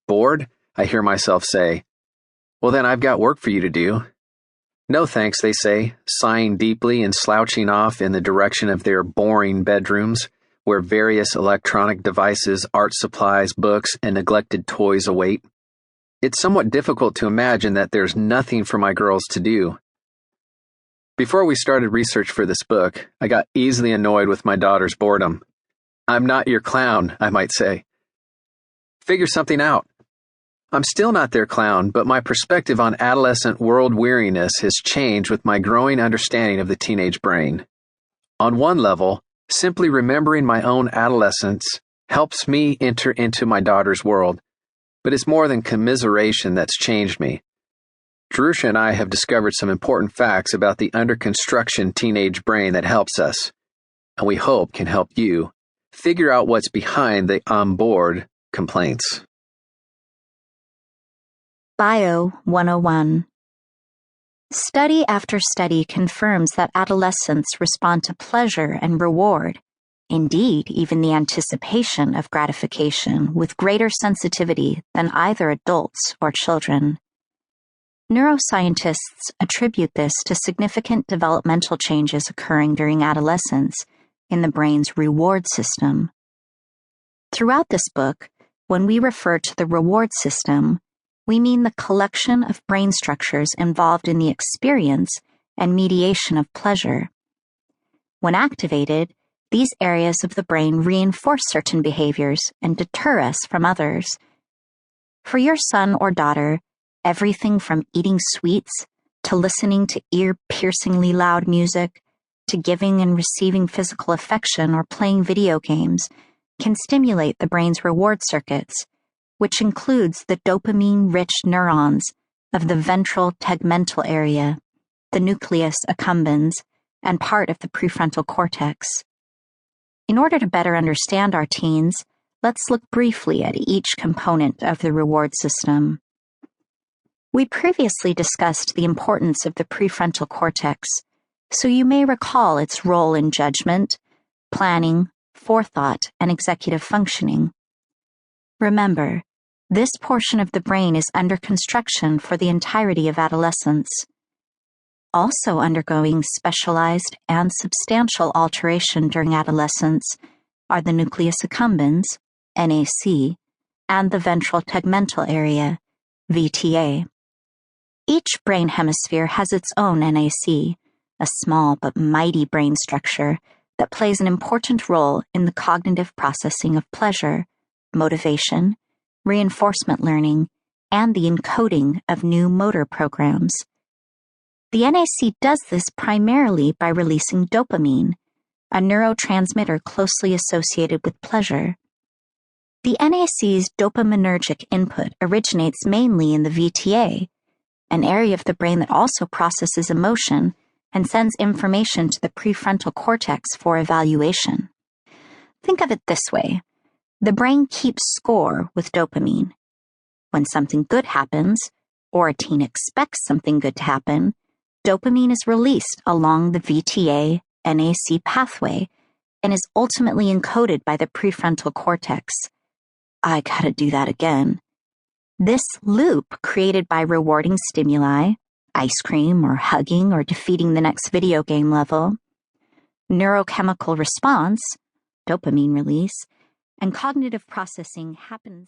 Bored? I hear myself say. Well, then I've got work for you to do. No thanks, they say, sighing deeply and slouching off in the direction of their boring bedrooms, where various electronic devices, art supplies, books, and neglected toys await. It's somewhat difficult to imagine that there's nothing for my girls to do. Before we started research for this book, I got easily annoyed with my daughter's boredom. I'm not your clown, I might say. Figure something out. I'm still not their clown, but my perspective on adolescent world weariness has changed with my growing understanding of the teenage brain. On one level, simply remembering my own adolescence helps me enter into my daughter's world, but it's more than commiseration that's changed me. Jerusha and I have discovered some important facts about the under-construction teenage brain that helps us, and we hope can help you figure out what's behind the "I'm bored" complaints. Bio 101. Study after study confirms that adolescents respond to pleasure and reward, indeed even the anticipation of gratification, with greater sensitivity than either adults or children. Neuroscientists attribute this to significant developmental changes occurring during adolescence in the brain's reward system. Throughout this book, when we refer to the reward system, we mean the collection of brain structures involved in the experience and mediation of pleasure. When activated, these areas of the brain reinforce certain behaviors and deter us from others. For your son or daughter, everything from eating sweets to listening to ear-piercingly loud music to giving and receiving physical affection or playing video games can stimulate the brain's reward circuits, which includes the dopamine-rich neurons of the ventral tegmental area, the nucleus accumbens, and part of the prefrontal cortex. In order to better understand our teens, let's look briefly at each component of the reward system. We previously discussed the importance of the prefrontal cortex, so you may recall its role in judgment, planning, forethought, and executive functioning. Remember, this portion of the brain is under construction for the entirety of adolescence. Also undergoing specialized and substantial alteration during adolescence are the nucleus accumbens, NAC, and the ventral tegmental area, VTA. Each brain hemisphere has its own NAC, a small but mighty brain structure that plays an important role in the cognitive processing of pleasure, motivation, reinforcement learning, and the encoding of new motor programs. The NAC does this primarily by releasing dopamine, a neurotransmitter closely associated with pleasure. The NAC's dopaminergic input originates mainly in the VTA, an area of the brain that also processes emotion and sends information to the prefrontal cortex for evaluation. Think of it this way. The brain keeps score with dopamine. When something good happens, or a teen expects something good to happen, dopamine is released along the VTA-NAC pathway and is ultimately encoded by the prefrontal cortex. I gotta do that again. This loop created by rewarding stimuli, ice cream or hugging or defeating the next video game level, neurochemical response, dopamine release, and cognitive processing happens